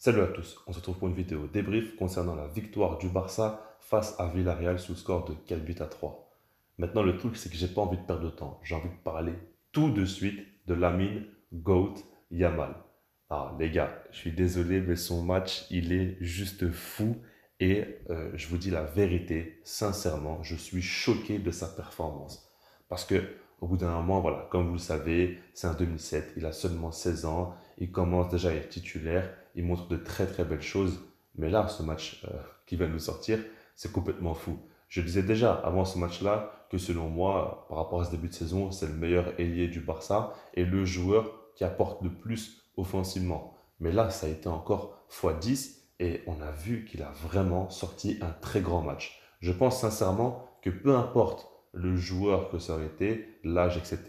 Salut à tous, on se retrouve pour une vidéo débrief concernant la victoire du Barça face à Villarreal sous score de 4 buts à 3. Maintenant, le truc, c'est que j'ai pas envie de perdre de temps. J'ai envie de parler tout de suite de Lamine Goat Yamal. Ah, les gars, je suis désolé, mais son match, il est juste fou. Et je vous dis la vérité, sincèrement, je suis choqué de sa performance. Parce que, au bout d'un moment, voilà, comme vous le savez, c'est un 2007, il a seulement 16 ans, il commence déjà à être titulaire, il montre de très très belles choses. Mais là, ce match qui vient de nous sortir, c'est complètement fou. Je disais déjà avant ce match-là que selon moi, par rapport à ce début de saison, c'est le meilleur ailier du Barça et le joueur qui apporte le plus offensivement. Mais là, ça a été encore x10 et on a vu qu'il a vraiment sorti un très grand match. Je pense sincèrement que peu importe le joueur que ça aurait été, l'âge, etc.,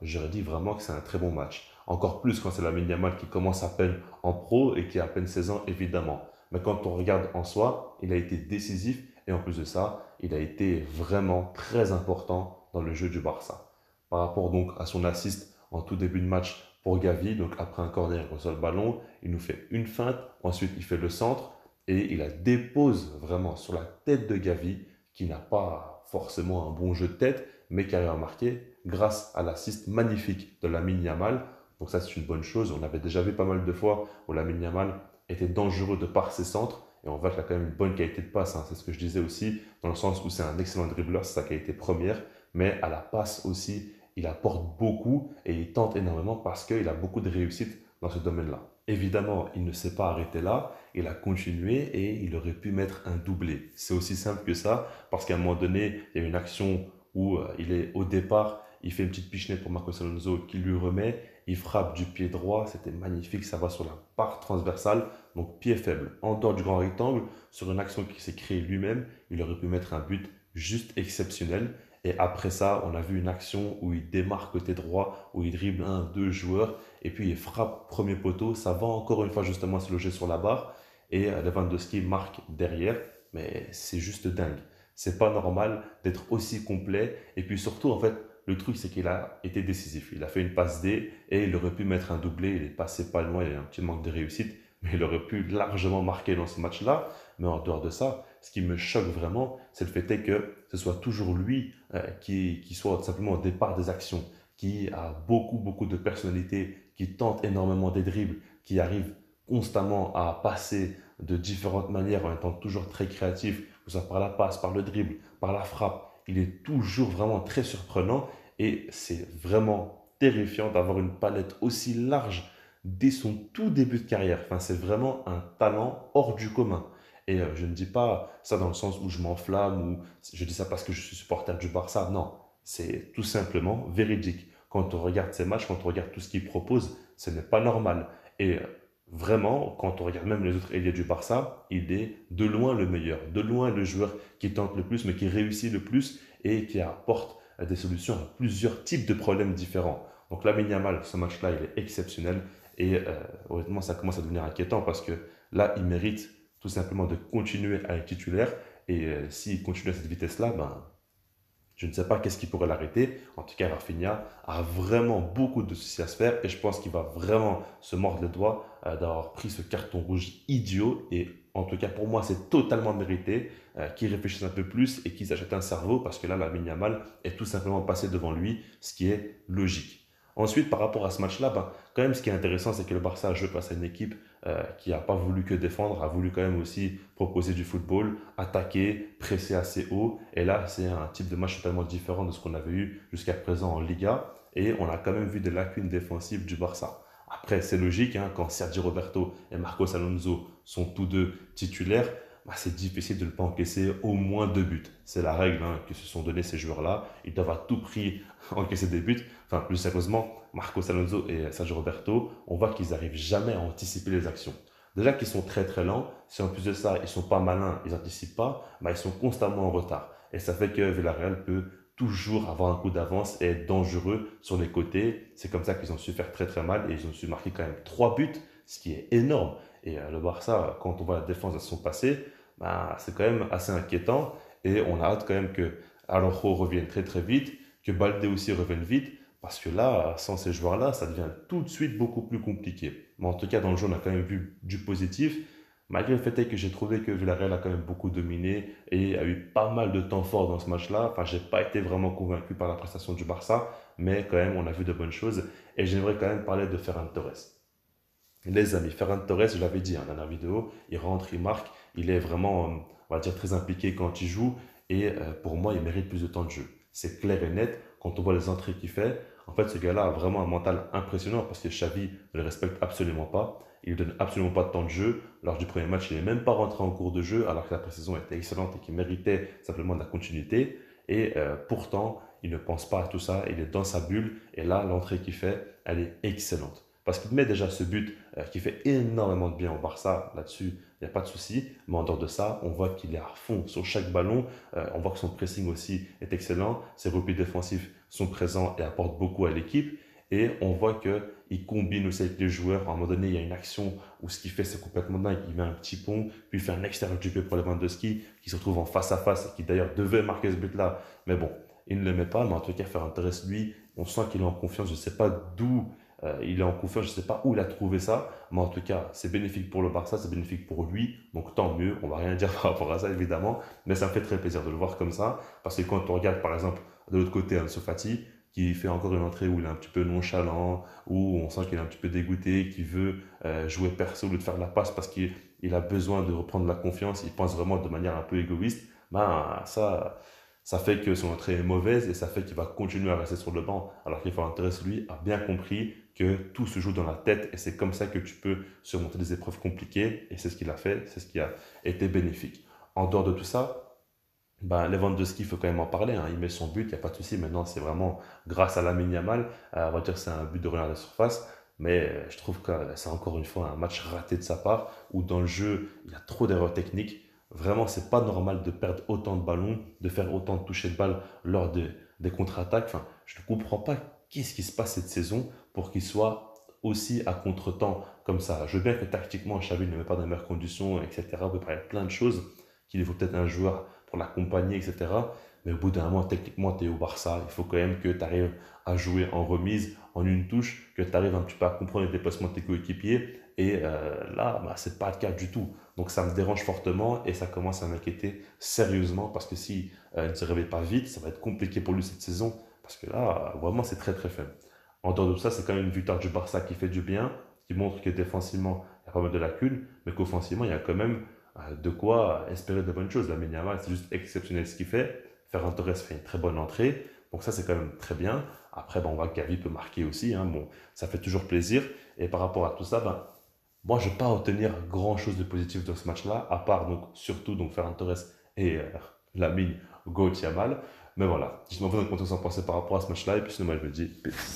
j'aurais dit vraiment que c'est un très bon match. Encore plus quand c'est Lamine Yamal qui commence à peine en pro et qui a à peine 16 ans, évidemment. Mais quand on regarde en soi, il a été décisif et en plus de ça, il a été vraiment très important dans le jeu du Barça. Par rapport donc à son assist en tout début de match pour Gavi, donc après un corner, il reçoit le ballon, il nous fait une feinte, ensuite il fait le centre et il la dépose vraiment sur la tête de Gavi qui n'a pas forcément un bon jeu de tête, mais qui arrive à marquer grâce à l'assist magnifique de Lamine Yamal. Donc ça, c'est une bonne chose. On avait déjà vu pas mal de fois où Lamine Yamal était dangereux de par ses centres. Et on voit qu'il a quand même une bonne qualité de passe. C'est ce que je disais aussi, dans le sens où c'est un excellent dribbleur, c'est sa qualité première. Mais à la passe aussi, il apporte beaucoup et il tente énormément parce qu'il a beaucoup de réussite dans ce domaine-là. Évidemment, il ne s'est pas arrêté là, il a continué et il aurait pu mettre un doublé. C'est aussi simple que ça, parce qu'à un moment donné, il y a une action où il est au départ, il fait une petite pichenette pour Marcos Alonso qui lui remet, il frappe du pied droit, c'était magnifique, ça va sur la barre transversale, donc pied faible, en dehors du grand rectangle, sur une action qui s'est créée lui-même, il aurait pu mettre un but juste exceptionnel. Et après ça, on a vu une action où il démarre côté droit, où il dribble un, deux joueurs, et puis il frappe premier poteau. Ça va encore une fois justement se loger sur la barre, et Lewandowski marque derrière, mais c'est juste dingue. C'est pas normal d'être aussi complet, et puis surtout, en fait, le truc, c'est qu'il a été décisif. Il a fait une passe D et il aurait pu mettre un doublé. Il est passé pas loin, il a un petit manque de réussite, mais il aurait pu largement marquer dans ce match-là. Mais en dehors de ça, ce qui me choque vraiment, c'est le fait est que ce soit toujours lui qui soit simplement au départ des actions, qui a beaucoup de personnalité, qui tente énormément des dribbles, qui arrive constamment à passer de différentes manières en étant toujours très créatif, que ce soit par la passe, par le dribble, par la frappe. Il est toujours vraiment très surprenant et c'est vraiment terrifiant d'avoir une palette aussi large dès son tout début de carrière. Enfin, c'est vraiment un talent hors du commun. Et je ne dis pas ça dans le sens où je m'enflamme ou je dis ça parce que je suis supporter du Barça. Non, c'est tout simplement véridique. Quand on regarde ses matchs, quand on regarde tout ce qu'il propose, ce n'est pas normal. Et vraiment, quand on regarde même les autres ailiers du Barça, il est de loin le meilleur, de loin le joueur qui tente le plus, mais qui réussit le plus et qui apporte des solutions à plusieurs types de problèmes différents. Donc Lamine Yamal, ce match-là, il est exceptionnel et honnêtement, ça commence à devenir inquiétant parce que là, il mérite tout simplement de continuer à être titulaire et s'il continue à cette vitesse-là, ben, je ne sais pas qu'est-ce qui pourrait l'arrêter. En tout cas, Rafinha a vraiment beaucoup de soucis à se faire et je pense qu'il va vraiment se mordre les doigts d'avoir pris ce carton rouge idiot. Et en tout cas, pour moi, c'est totalement mérité qu'il réfléchisse un peu plus et qu'il s'achète un cerveau parce que là, la Yamal est tout simplement passé devant lui, ce qui est logique. Ensuite, par rapport à ce match-là, ben, quand même, ce qui est intéressant, c'est que le Barça a joué face à une équipe qui n'a pas voulu que défendre, a voulu quand même aussi proposer du football, attaquer, presser assez haut. Et là, c'est un type de match totalement différent de ce qu'on avait eu jusqu'à présent en Liga. Et on a quand même vu des lacunes défensives du Barça. Après, c'est logique, hein, quand Sergio Roberto et Marcos Alonso sont tous deux titulaires, bah, c'est difficile de ne pas encaisser au moins deux buts. C'est la règle hein, que se sont donnés ces joueurs-là. Ils doivent à tout prix encaisser des buts. Enfin, plus sérieusement, Marcos Alonso et Sergio Roberto, on voit qu'ils n'arrivent jamais à anticiper les actions. Déjà qu'ils sont très lents, si en plus de ça, ils sont pas malins, ils n'anticipent pas, bah, ils sont constamment en retard. Et ça fait que Villarreal peut toujours avoir un coup d'avance et être dangereux sur les côtés. C'est comme ça qu'ils ont su faire très mal et ils ont su marquer quand même 3 buts, ce qui est énorme. Et le Barça, quand on voit la défense de son passé, bah, c'est quand même assez inquiétant et on a hâte quand même que Araujo revienne très vite, que Balde aussi revienne vite Parce que là, sans ces joueurs-là, ça devient tout de suite beaucoup plus compliqué. Mais en tout cas, dans le jeu, on a quand même vu du positif. Malgré le fait est que j'ai trouvé que Villarreal a quand même beaucoup dominé et a eu pas mal de temps fort dans ce match-là. Enfin, j'ai pas été vraiment convaincu par la prestation du Barça, mais quand même, on a vu de bonnes choses. Et j'aimerais quand même parler de Ferran Torres. Les amis, Ferran Torres, je l'avais dit hein, dans la vidéo, il rentre, il marque, il est vraiment, on va dire, très impliqué quand il joue et pour moi, il mérite plus de temps de jeu. C'est clair et net, quand on voit les entrées qu'il fait, en fait, ce gars-là a vraiment un mental impressionnant parce que Xavi ne le respecte absolument pas. Il ne lui donne absolument pas de temps de jeu. Lors du premier match, il n'est même pas rentré en cours de jeu alors que la pré-saison était excellente et qu'il méritait simplement de la continuité. Et pourtant, il ne pense pas à tout ça, il est dans sa bulle et là, l'entrée qu'il fait, elle est excellente. Parce qu'il met déjà ce but qui fait énormément de bien au Barça, là-dessus, il n'y a pas de souci. Mais en dehors de ça, on voit qu'il est à fond sur chaque ballon. On voit que son pressing aussi est excellent. Ses replis défensifs sont présents et apportent beaucoup à l'équipe. Et on voit qu'il combine aussi avec les joueurs. À un moment donné, il y a une action où ce qu'il fait, c'est complètement dingue. Il met un petit pont, puis il fait un extérieur du pied pour Lewandowski, qui se retrouve en face à face et qui d'ailleurs devait marquer ce but-là. Mais bon, il ne le met pas. Mais en tout cas, Ferran Torres, lui, on sent qu'il est en confiance. Je ne sais pas d'où il est en confiance, je ne sais pas où il a trouvé ça, mais en tout cas, c'est bénéfique pour le Barça, c'est bénéfique pour lui, donc tant mieux, on ne va rien dire par rapport à ça évidemment, mais ça me fait très plaisir de le voir comme ça, parce que quand on regarde par exemple de l'autre côté Ansu Fati, qui fait encore une entrée où il est un petit peu nonchalant, où on sent qu'il est un petit peu dégoûté, qu'il veut jouer perso au lieu de faire la passe parce qu'il a besoin de reprendre la confiance, il pense vraiment de manière un peu égoïste, ben ça fait que son entrée est mauvaise et ça fait qu'il va continuer à rester sur le banc. Alors qu'il faut intéresser lui a bien compris que tout se joue dans la tête et c'est comme ça que tu peux surmonter des épreuves compliquées et c'est ce qu'il a fait, c'est ce qui a été bénéfique. En dehors de tout ça, ben, Lewandowski, il faut quand même en parler, hein. Il met son but, il n'y a pas de souci. Maintenant, c'est vraiment grâce à Lamine Yamal. On va dire que c'est un but de renard de surface. Mais je trouve que c'est encore une fois un match raté de sa part où dans le jeu, il y a trop d'erreurs techniques. Vraiment, c'est pas normal de perdre autant de ballons, de faire autant de toucher de balle lors des contre-attaques. Enfin, je ne comprends pas qu'est-ce qui se passe cette saison pour qu'il soit aussi à contre-temps comme ça. Je veux bien que tactiquement, Xavi ne met pas dans les meilleures conditions, etc. On peut parler de plein de choses, qu'il faut peut-être un joueur pour l'accompagner, etc. Mais au bout d'un moment, techniquement, tu es au Barça. Il faut quand même que tu arrives à jouer en remise, en une touche, que tu arrives un petit peu à comprendre les déplacements de tes coéquipiers. Et là, bah, ce n'est pas le cas du tout. Donc ça me dérange fortement et ça commence à m'inquiéter sérieusement parce que si il ne se réveille pas vite, ça va être compliqué pour lui cette saison. Parce que là, vraiment, c'est très très faible. En dehors de tout ça, c'est quand même une victoire du Barça qui fait du bien, qui montre que défensivement, il y a pas mal de lacunes, mais qu'offensivement, il y a quand même de quoi espérer de bonnes choses. La Yamal, c'est juste exceptionnel ce qu'il fait. Ferran Torres fait une très bonne entrée. Donc ça, c'est quand même très bien. Après, ben, on voit que Gavi peut marquer aussi, hein. Bon, ça fait toujours plaisir. Et par rapport à tout ça, ben, moi, je ne vais pas retenir grand-chose de positif dans ce match-là, à part donc, surtout donc, Ferran Torres et Lamine Yamal. Mais voilà, dites-moi vous en pensez par rapport à ce match-là. Et puis sinon, moi, je me dis peace.